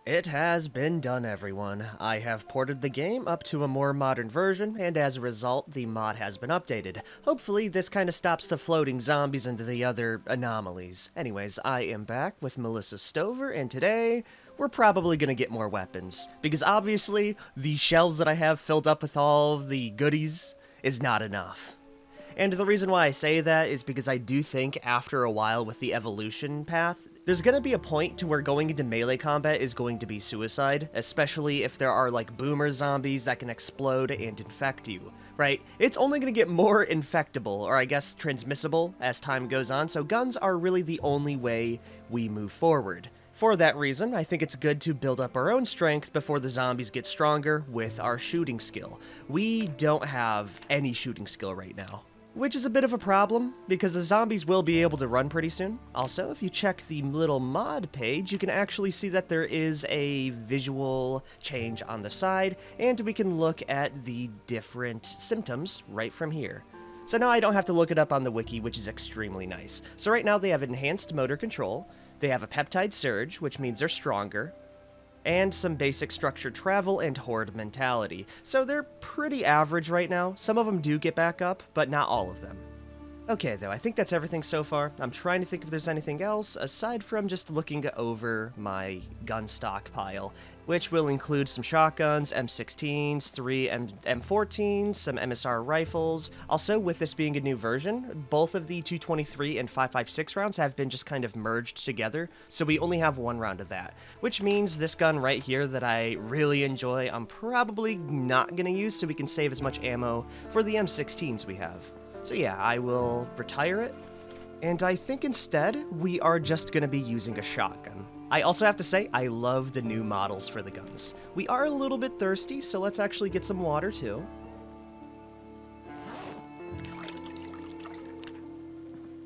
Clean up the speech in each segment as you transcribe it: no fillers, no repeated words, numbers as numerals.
It has been done, everyone. I have ported the game up to a more modern version, and as a result, the mod has been updated. Hopefully, this kind of stops the floating zombies and the other anomalies. Anyways, I am back with Melissa Stover, and today, we're probably gonna get more weapons. Because obviously, the shelves that I have filled up with all of the goodies is not enough. And the reason why I say that is because I do think after a while with the evolution path, there's going to be a point to where going into melee combat is going to be suicide, especially if there are like boomer zombies that can explode and infect you, right? It's only going to get more infectable, or I guess transmissible, as time goes on, so guns are really the only way we move forward. For that reason, I think it's good to build up our own strength before the zombies get stronger with our shooting skill. We don't have any shooting skill right now, which is a bit of a problem, because the zombies will be able to run pretty soon. Also, if you check the little mod page, you can actually see that there is a visual change on the side, and we can look at the different symptoms right from here. So now I don't have to look it up on the wiki, which is extremely nice. So right now they have enhanced motor control, they have a peptide surge, which means they're stronger, and some basic structured travel and horde mentality. So they're pretty average right now. Some of them do get back up, but not all of them. Okay, though, I think that's everything so far. I'm trying to think if there's anything else, aside from just looking over my gun stockpile, which will include some shotguns, M16s, 3 M14s, some MSR rifles. Also, with this being a new version, both of the 223 and 5.56 rounds have been just kind of merged together, so we only have one round of that. Which means this gun right here that I really enjoy, I'm probably not going to use so we can save as much ammo for the M16s we have. So yeah, I will retire it, and I think instead we are just going to be using a shotgun. I also have to say, I love the new models for the guns. We are a little bit thirsty, so let's actually get some water too.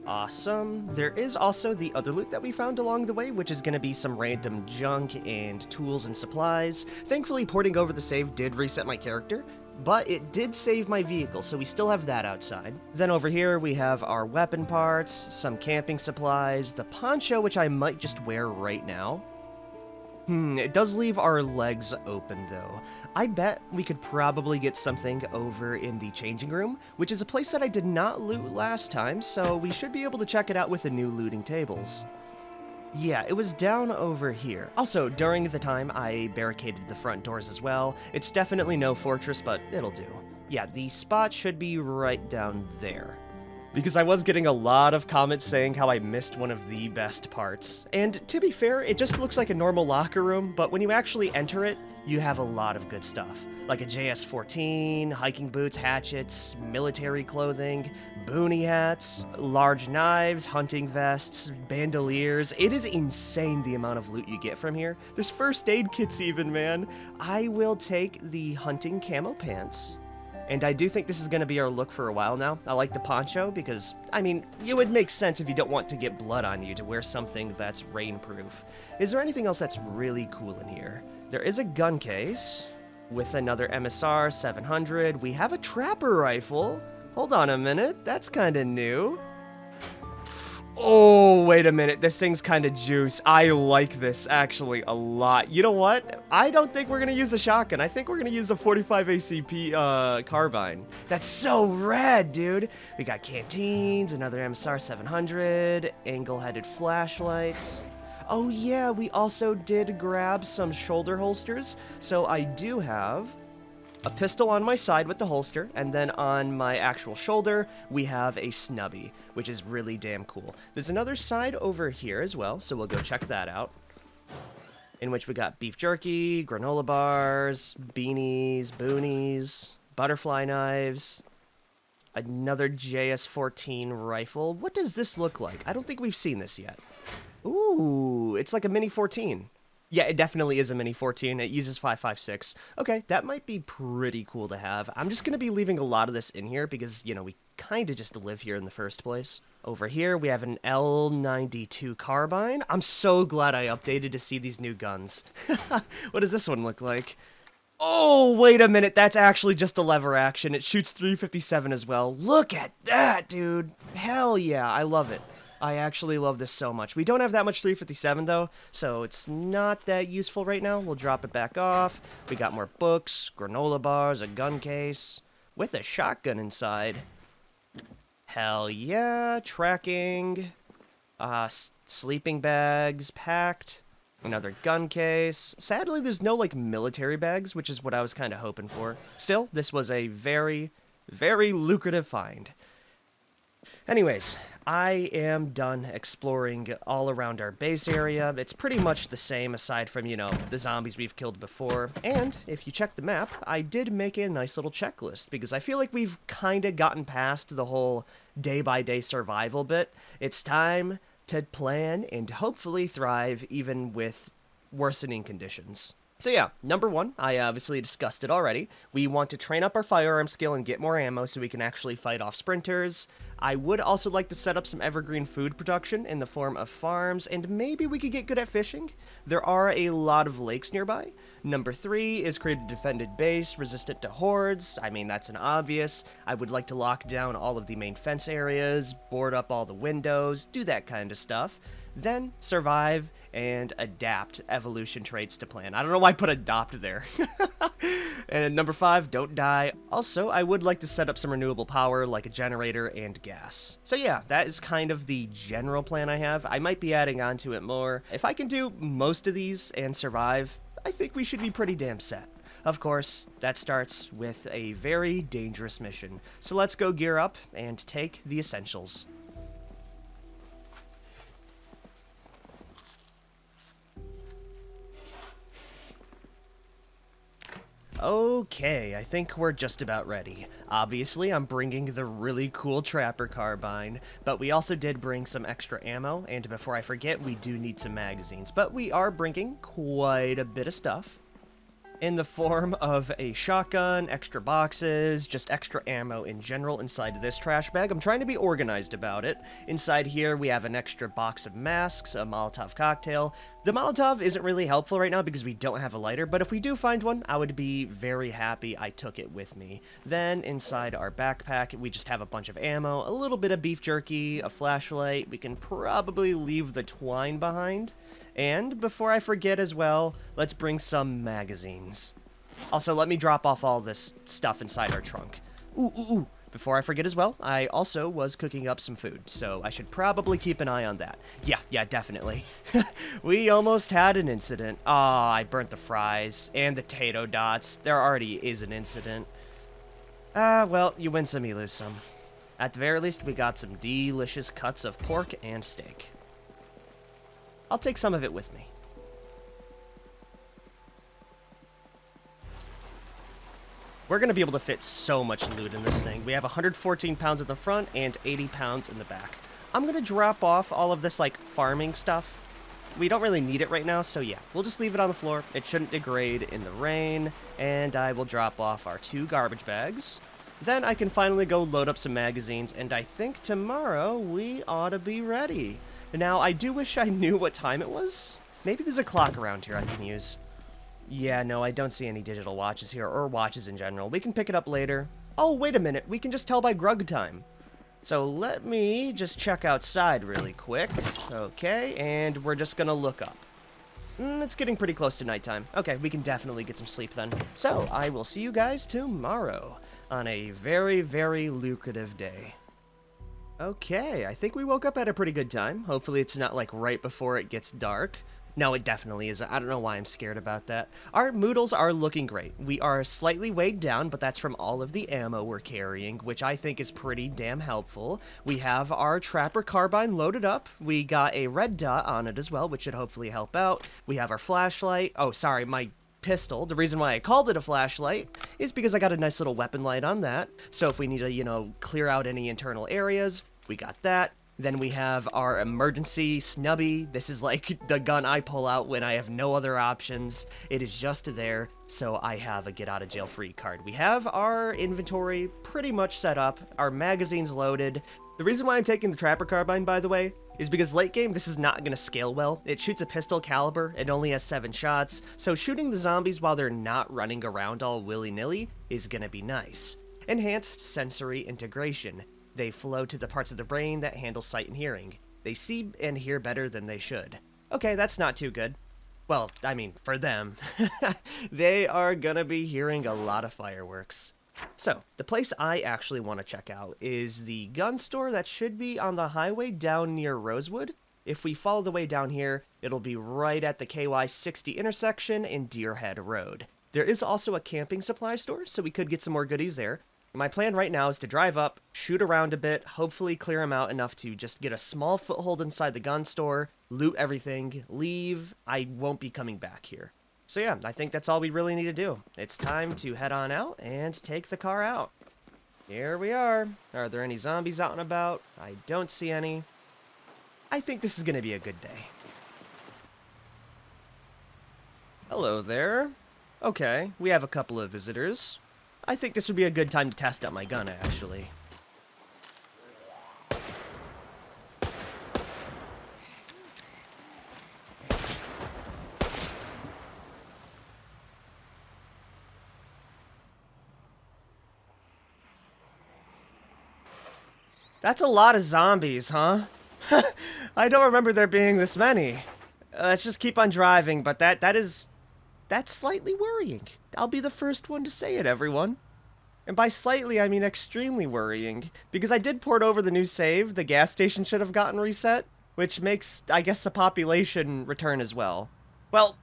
Awesome. There is also the other loot that we found along the way, which is going to be some random junk and tools and supplies. Thankfully, porting over the save did reset my character, but it did save my vehicle, so we still have that outside. Then over here, we have our weapon parts, some camping supplies, the poncho, which I might just wear right now. It does leave our legs open, though. I bet we could probably get something over in the changing room, which is a place that I did not loot last time, so we should be able to check it out with the new looting tables. Yeah, it was down over here. Also, during the time, I barricaded the front doors as well. It's definitely no fortress, but it'll do. Yeah, the spot should be right down there. Because I was getting a lot of comments saying how I missed one of the best parts. And to be fair, it just looks like a normal locker room, but when you actually enter it, you have a lot of good stuff. Like a JS-14, hiking boots, hatchets, military clothing, boonie hats, large knives, hunting vests, bandoliers. It is insane the amount of loot you get from here. There's first aid kits even, man. I will take the hunting camo pants. And I do think this is going to be our look for a while now. I like the poncho because, I mean, it would make sense if you don't want to get blood on you to wear something that's rainproof. Is there anything else that's really cool in here? There is a gun case with another MSR 700. We have a trapper rifle. Hold on a minute, that's kind of new. Oh, wait a minute, this thing's kind of juice. I like this, actually, a lot. You know what? I don't think we're going to use the shotgun. I think we're going to use a 45 ACP carbine. That's so rad, dude. We got canteens, another MSR 700, angle-headed flashlights. Oh yeah, we also did grab some shoulder holsters. So I do have a pistol on my side with the holster, and then on my actual shoulder, we have a snubby, which is really damn cool. There's another side over here as well, so we'll go check that out, in which we got beef jerky, granola bars, beanies, boonies, butterfly knives, another JS-14 rifle. What does this look like? I don't think we've seen this yet. Ooh, it's like a mini 14. Yeah, it definitely is a mini 14. It uses 5.56. Okay, that might be pretty cool to have. I'm just going to be leaving a lot of this in here because, you know, we kind of just live here in the first place. Over here, we have an L92 carbine. I'm so glad I updated to see these new guns. What does this one look like? Oh, wait a minute. That's actually just a lever action. It shoots 357 as well. Look at that, dude. Hell yeah, I love it. I actually love this so much. We don't have that much 357 though, so it's not that useful right now. We'll drop it back off. We got more books, granola bars, a gun case, with a shotgun inside. Hell yeah, tracking, sleeping bags packed, another gun case. Sadly, there's no, like, military bags, which is what I was kind of hoping for. Still, this was a very, very lucrative find. Anyways, I am done exploring all around our base area. It's pretty much the same aside from, you know, the zombies we've killed before. And if you check the map, I did make a nice little checklist because I feel like we've kind of gotten past the whole day-by-day survival bit. It's time to plan and hopefully thrive even with worsening conditions. So yeah, number one, I obviously discussed it already. We want to train up our firearm skill and get more ammo so we can actually fight off sprinters. I would also like to set up some evergreen food production in the form of farms, and maybe we could get good at fishing. There are a lot of lakes nearby. Number three is create a defended base resistant to hordes. I mean, that's an obvious. I would like to lock down all of the main fence areas, board up all the windows, do that kind of stuff. Then survive and adapt evolution traits to plan. I don't know why I put adopt there. And number five, don't die. Also, I would like to set up some renewable power like a generator and gas. So yeah, that is kind of the general plan I have. I might be adding on to it more. If I can do most of these and survive, I think we should be pretty damn set. Of course, that starts with a very dangerous mission. So let's go gear up and take the essentials. Okay, I think we're just about ready. Obviously, I'm bringing the really cool Trapper Carbine, but we also did bring some extra ammo, and before I forget, we do need some magazines, but we are bringing quite a bit of stuff. In the form of a shotgun, extra boxes, just extra ammo in general inside this trash bag. I'm trying to be organized about it. Inside here, we have an extra box of masks, a Molotov cocktail. The Molotov isn't really helpful right now because we don't have a lighter, but if we do find one, I would be very happy I took it with me. Then, inside our backpack, we just have a bunch of ammo, a little bit of beef jerky, a flashlight. We can probably leave the twine behind. And before I forget as well, let's bring some magazines. Also, let me drop off all this stuff inside our trunk. Ooh. Before I forget as well, I also was cooking up some food, so I should probably keep an eye on that. Yeah, definitely. We almost had an incident. I burnt the fries and the potato dots. There already is an incident. Well, you win some, you lose some. At the very least, we got some delicious cuts of pork and steak. I'll take some of it with me. We're going to be able to fit so much loot in this thing. We have 114 pounds in the front and 80 pounds in the back. I'm going to drop off all of this, like, farming stuff. We don't really need it right now, so yeah, we'll just leave it on the floor. It shouldn't degrade in the rain, and I will drop off our 2 garbage bags. Then I can finally go load up some magazines, and I think tomorrow we ought to be ready. Now, I do wish I knew what time it was. Maybe there's a clock around here I can use. Yeah, no, I don't see any digital watches here, or watches in general. We can pick it up later. Oh, wait a minute, we can just tell by grug time. So let me just check outside really quick. Okay, and we're just gonna look up. It's getting pretty close to nighttime. Okay, we can definitely get some sleep then. So, I will see you guys tomorrow on a very, very lucrative day. Okay, I think we woke up at a pretty good time. Hopefully it's not like right before it gets dark. No, it definitely is. I don't know why I'm scared about that. Our moodles are looking great. We are slightly weighed down, but that's from all of the ammo we're carrying, which I think is pretty damn helpful. We have our Trapper Carbine loaded up. We got a red dot on it as well, which should hopefully help out. We have our flashlight. Oh, sorry, my pistol. The reason why I called it a flashlight is because I got a nice little weapon light on that. So if we need to, you know, clear out any internal areas, we got that. Then we have our emergency snubby. This is like the gun I pull out when I have no other options. It is just there, so I have a get out of jail free card. We have our inventory pretty much set up, our magazines loaded. The reason why I'm taking the Trapper Carbine, by the way, is because late game this is not going to scale well. It shoots a pistol caliber, it only has 7 shots, so shooting the zombies while they're not running around all willy-nilly is going to be nice. Enhanced sensory integration. They flow to the parts of the brain that handle sight and hearing. They see and hear better than they should. Okay, that's not too good. Well, I mean, for them. They are gonna be hearing a lot of fireworks. So, the place I actually want to check out is the gun store that should be on the highway down near Rosewood. If we follow the way down here, it'll be right at the KY60 intersection in Deerhead Road. There is also a camping supply store, so we could get some more goodies there. My plan right now is to drive up, shoot around a bit, hopefully clear them out enough to just get a small foothold inside the gun store, loot everything, leave. I won't be coming back here. So yeah, I think that's all we really need to do. It's time to head on out and take the car out. Here we are. Are there any zombies out and about? I don't see any. I think this is going to be a good day. Hello there. Okay, we have a couple of visitors. I think this would be a good time to test out my gun, actually. That's a lot of zombies, huh? I don't remember there being this many. Let's just keep on driving, but that's slightly worrying. I'll be the first one to say it, everyone. And by slightly, I mean extremely worrying. Because I did port over the new save, the gas station should have gotten reset, which makes, I guess, the population return as well. Well,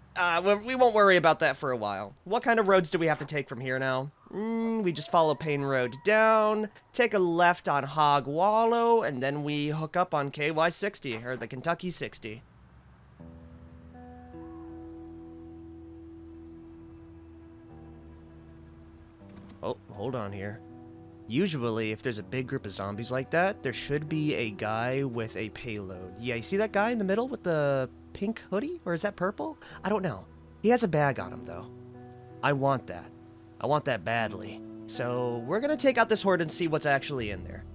we won't worry about that for a while. What kind of roads do we have to take from here now? We just follow Payne Road down, take a left on Hog Wallow, and then we hook up on KY60, or the Kentucky 60. Oh, hold on here. Usually, if there's a big group of zombies like that, there should be a guy with a payload. Yeah, you see that guy in the middle with the pink hoodie? Or is that purple? I don't know. He has a bag on him, though. I want that. I want that badly. So, we're gonna take out this horde and see what's actually in there.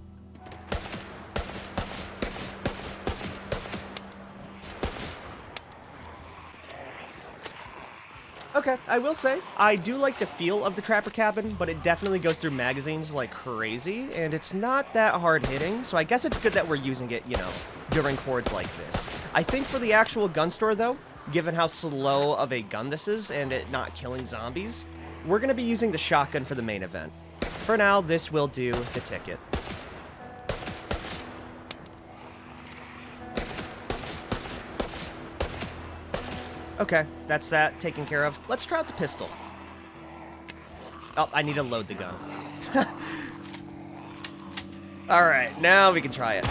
Okay, I will say, I do like the feel of the Trapper Cabin, but it definitely goes through magazines like crazy, and it's not that hard hitting, so I guess it's good that we're using it, you know, during hordes like this. I think for the actual gun store, though, given how slow of a gun this is, and it not killing zombies, we're going to be using the shotgun for the main event. For now, this will do the ticket. Okay, that's that taken care of. Let's try out the pistol. Oh, I need to load the gun. Alright, now we can try it.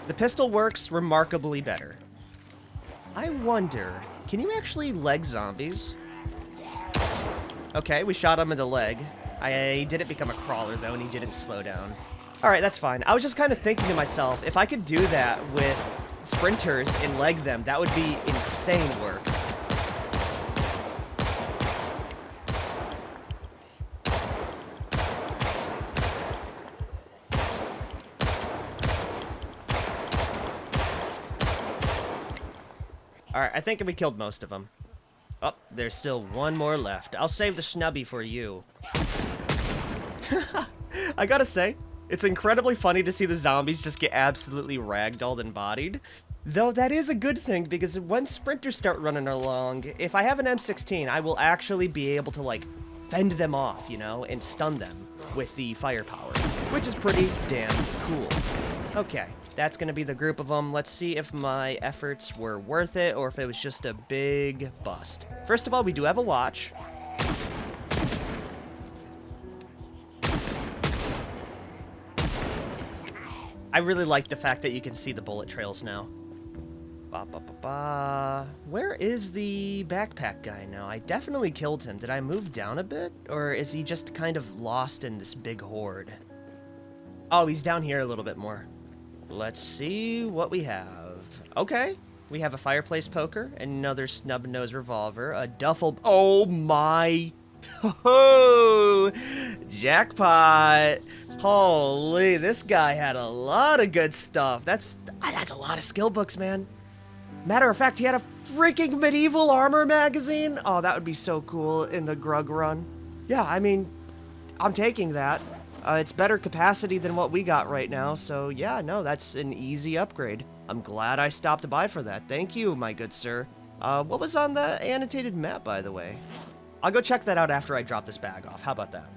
The pistol works remarkably better. I wonder, can you actually leg zombies? Okay, we shot him in the leg. I didn't become a crawler, though, and he didn't slow down. Alright, that's fine. I was just kind of thinking to myself, if I could do that with sprinters and leg them, that would be insane work. Alright, I think we killed most of them. Oh, there's still one more left. I'll save the snubby for you. I gotta say, it's incredibly funny to see the zombies just get absolutely ragdolled and bodied. Though that is a good thing, because when sprinters start running along, if I have an M16, I will actually be able to, like, fend them off, you know, and stun them with the firepower, which is pretty damn cool. Okay, that's gonna be the group of them. Let's see if my efforts were worth it, or if it was just a big bust. First of all, we do have a watch. I really like the fact that you can see the bullet trails now. Where is the backpack guy now? I definitely killed him. Did I move down a bit? Or is he just kind of lost in this big horde? Oh, he's down here a little bit more. Let's see what we have. Okay. We have a fireplace poker, another snub-nosed revolver, a duffel... Oh my... Oh, jackpot. Holy, this guy had a lot of good stuff. That's a lot of skill books, man. Matter of fact, he had a freaking medieval armor magazine. Oh, that would be so cool in the Grug run. Yeah, I mean, I'm taking that. It's better capacity than what we got right now, so yeah, no, that's an easy upgrade. I'm glad I stopped by for that. Thank you, my good sir. What was on the annotated map, by the way? I'll go check that out after I drop this bag off. How about that?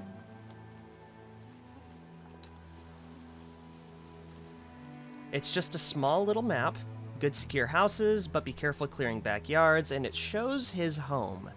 It's just a small little map. Good secure houses, but be careful clearing backyards, and it shows his home.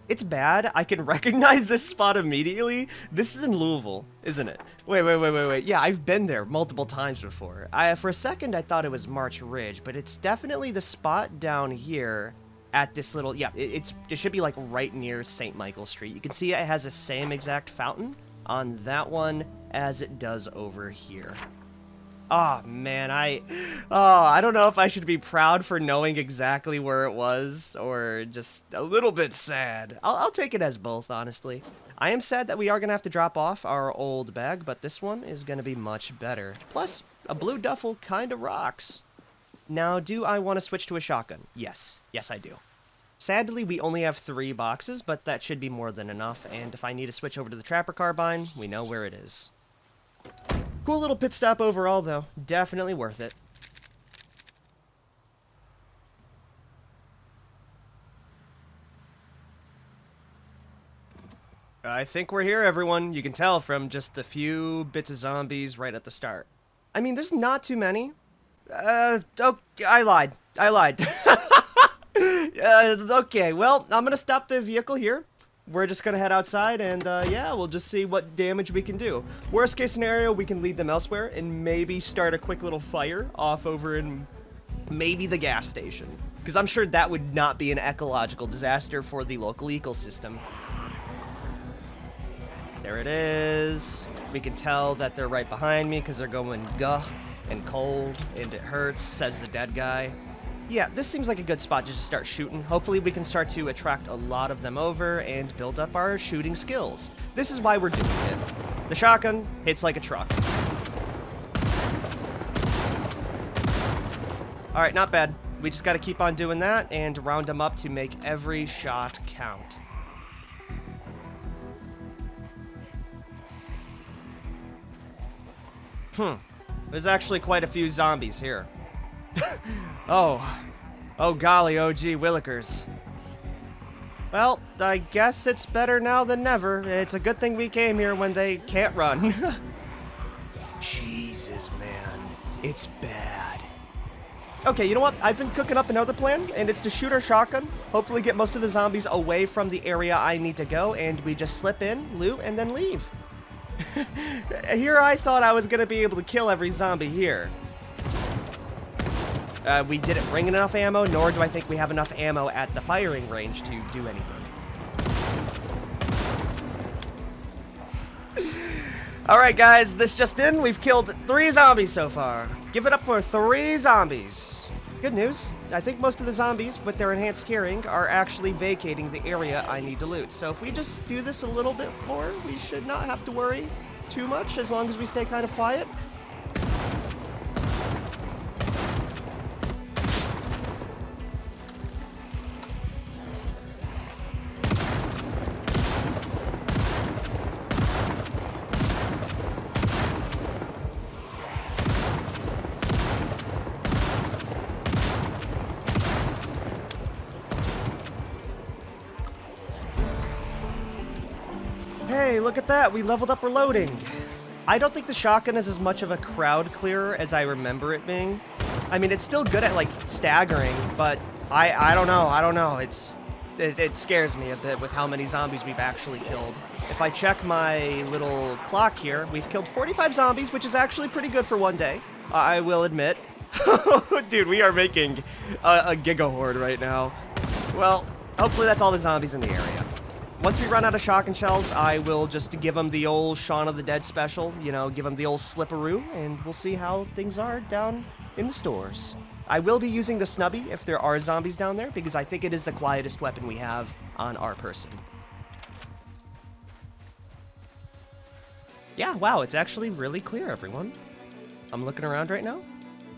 It's bad. I can recognize this spot immediately. This is in Louisville, isn't it? Wait. Yeah, I've been there multiple times before. For a second, I thought it was March Ridge, but it's definitely the spot down here at this little... Yeah, it should be, like, right near St. Michael Street. You can see it has the same exact fountain on that one as it does over here. Oh, man, I don't know if I should be proud for knowing exactly where it was, or just a little bit sad. I'll take it as both, honestly. I am sad that we are going to have to drop off our old bag, but this one is going to be much better. Plus, a blue duffel kind of rocks. Now, do I want to switch to a shotgun? Yes. Yes, I do. Sadly, we only have 3 boxes, but that should be more than enough, and if I need to switch over to the Trapper Carbine, we know where it is. Cool little pit stop overall, though. Definitely worth it. I think we're here, everyone. You can tell from just the few bits of zombies right at the start. I mean, there's not too many. Oh, I lied. Okay, well, I'm gonna stop the vehicle here. We're just gonna head outside and, yeah, we'll just see what damage we can do. Worst case scenario, we can lead them elsewhere and maybe start a quick little fire off over in maybe the gas station. Because I'm sure that would not be an ecological disaster for the local ecosystem. There it is. We can tell that they're right behind me because they're going guh and cold and it hurts, says the dead guy. Yeah, this seems like a good spot just to start shooting. Hopefully we can start to attract a lot of them over and build up our shooting skills. This is why we're doing it. The shotgun hits like a truck. Alright, not bad. We just gotta keep on doing that and round them up to make every shot count. There's actually quite a few zombies here. Oh golly, oh gee willikers. Well, I guess it's better now than never. It's a good thing we came here when they can't run. Jesus, man. It's bad. Okay, you know what? I've been cooking up another plan, and it's to shoot our shotgun, hopefully get most of the zombies away from the area I need to go, and we just slip in, loot, and then leave. Here I thought I was gonna be able to kill every zombie here. We didn't bring enough ammo, nor do I think we have enough ammo at the firing range to do anything. Alright guys, this just in, we've killed 3 zombies so far. Give it up for 3 zombies. Good news, I think most of the zombies, with their enhanced carrying, are actually vacating the area I need to loot. So if we just do this a little bit more, we should not have to worry too much, as long as we stay kind of quiet. Hey, look at that, we leveled up reloading. I don't think the shotgun is as much of a crowd clearer as I remember it being. I mean, it's still good at, like, staggering, but I don't know. It scares me a bit with how many zombies we've actually killed. If I check my little clock here, we've killed 45 zombies, which is actually pretty good for one day, I will admit. Dude, we are making a giga horde right now. Well, hopefully that's all the zombies in the area. Once we run out of shotgun shells, I will just give them the old Shaun of the Dead special, you know, give them the old slipperoo, and we'll see how things are down in the stores. I will be using the snubby if there are zombies down there, because I think it is the quietest weapon we have on our person. Yeah, wow, it's actually really clear, everyone. I'm looking around right now.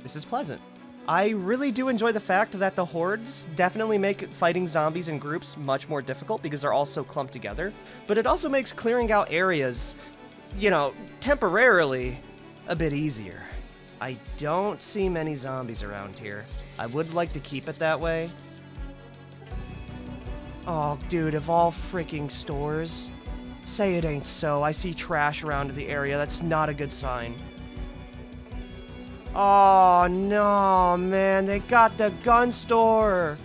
This is pleasant. I really do enjoy the fact that the hordes definitely make fighting zombies in groups much more difficult because they're all so clumped together, but it also makes clearing out areas, you know, temporarily a bit easier. I don't see many zombies around here. I would like to keep it that way. Oh, dude, of all freaking stores. Say it ain't so. I see trash around the area. That's not a good sign. Oh, no, man. They got the gun store.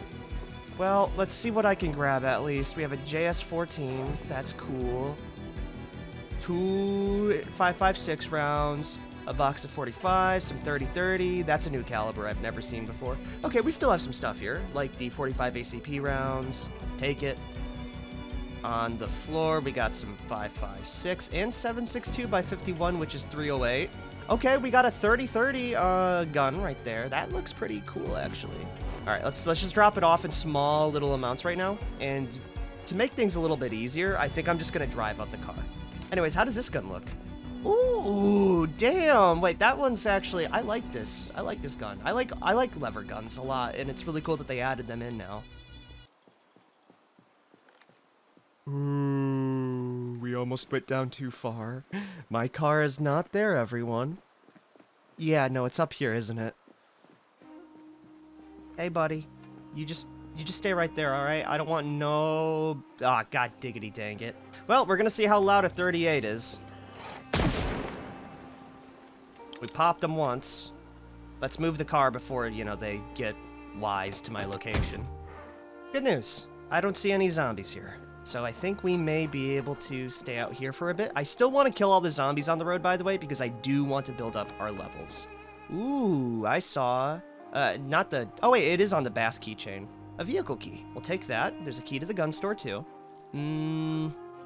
Well, let's see what I can grab at least. We have a JS-14. That's cool. 2 5.56 rounds. A box of 45, some 30-30. That's a new caliber I've never seen before. Okay, we still have some stuff here, like the 45 ACP rounds. Take it. On the floor, we got some 5.56 and 7.62 by 51, which is 308. Okay, we got a 30-30 gun right there. That looks pretty cool, actually. All right, let's just drop it off in small little amounts right now. And to make things a little bit easier, I think I'm just gonna drive up the car. Anyways, how does this gun look? Ooh, damn. Wait, that one's actually, I like this. I like this gun. I like lever guns a lot, and it's really cool that they added them in now. We almost went down too far. My car is not there, everyone. Yeah, no, it's up here, isn't it? Hey, buddy. You just stay right there, all right? I don't want no... Ah, god diggity dang it. Well, we're gonna see how loud a 38 is. We popped them once. Let's move the car before, you know, they get wise to my location. Good news. I don't see any zombies here. So I think we may be able to stay out here for a bit. I still want to kill all the zombies on the road, by the way, because I do want to build up our levels. Ooh, I saw... not the... Oh, wait, it is on the Bass keychain. A vehicle key. We'll take that. There's a key to the gun store, too.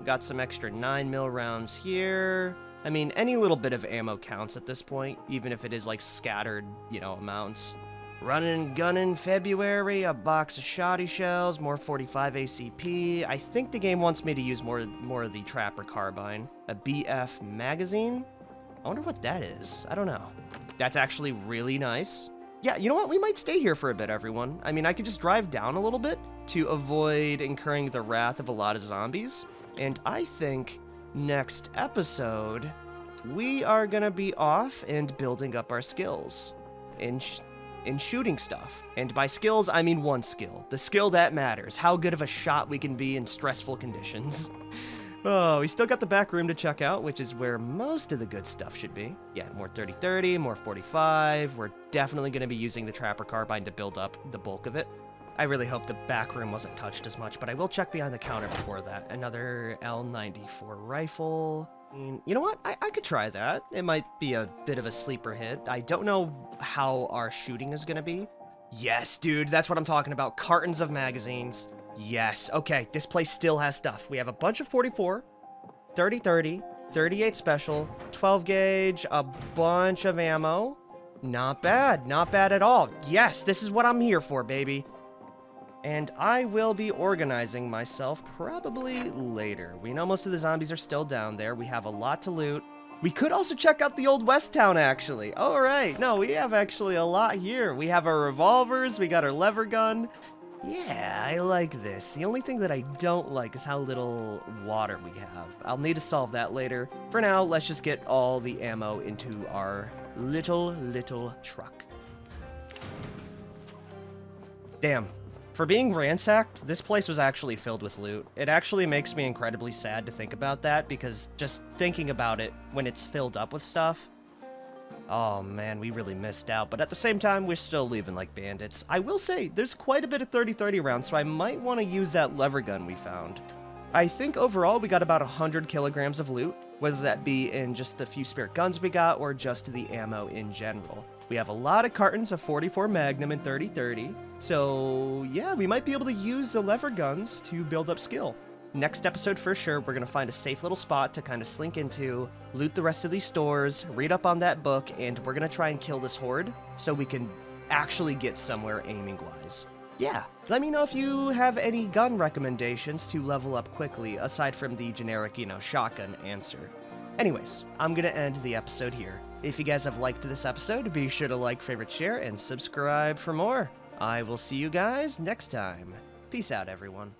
Got some extra 9mm rounds here. I mean, any little bit of ammo counts at this point, even if it is, like, scattered, you know, amounts. Running and gunning February, a box of shoddy shells, more 45 ACP. I think the game wants me to use more of the Trapper carbine. A BF magazine? I wonder what that is. I don't know. That's actually really nice. Yeah, you know what? We might stay here for a bit, everyone. I mean, I could just drive down a little bit to avoid incurring the wrath of a lot of zombies. And I think next episode, we are gonna be off and building up our skills in shooting stuff. And by skills, I mean one skill. The skill that matters. How good of a shot we can be in stressful conditions. Oh, we still got the back room to check out, which is where most of the good stuff should be. Yeah, more 30-30, more 45. We're definitely going to be using the Trapper carbine to build up the bulk of it. I really hope the back room wasn't touched as much, but I will check behind the counter before that. Another L94 rifle. You know what? I could try that. It might be a bit of a sleeper hit. I don't know how our shooting is going to be. Yes, dude, that's what I'm talking about. Cartons of magazines. Yes. Okay, this place still has stuff. We have a bunch of 44, 30-30, 38 special, 12 gauge, a bunch of ammo. Not bad. Not bad at all. Yes, this is what I'm here for, baby. And I will be organizing myself probably later. We know most of the zombies are still down there. We have a lot to loot. We could also check out the old West Town, actually. All right. No, we have actually a lot here. We have our revolvers. We got our lever gun. Yeah, I like this. The only thing that I don't like is how little water we have. I'll need to solve that later. For now, let's just get all the ammo into our little truck. Damn. For being ransacked, this place was actually filled with loot. It actually makes me incredibly sad to think about that, because just thinking about it when it's filled up with stuff, oh man, we really missed out. But at the same time, we're still leaving like bandits. I will say, there's quite a bit of 30-30 rounds, so I might want to use that lever gun we found. I think overall we got about 100 kilograms of loot, whether that be in just the few spare guns we got or just the ammo in general. We have a lot of cartons of 44 Magnum and 30-30, so yeah, we might be able to use the lever guns to build up skill. Next episode for sure, we're going to find a safe little spot to kind of slink into, loot the rest of these stores, read up on that book, and we're going to try and kill this horde so we can actually get somewhere aiming-wise. Yeah, let me know if you have any gun recommendations to level up quickly, aside from the generic, you know, shotgun answer. Anyways, I'm gonna end the episode here. If you guys have liked this episode, be sure to like, favorite, share, and subscribe for more. I will see you guys next time. Peace out, everyone.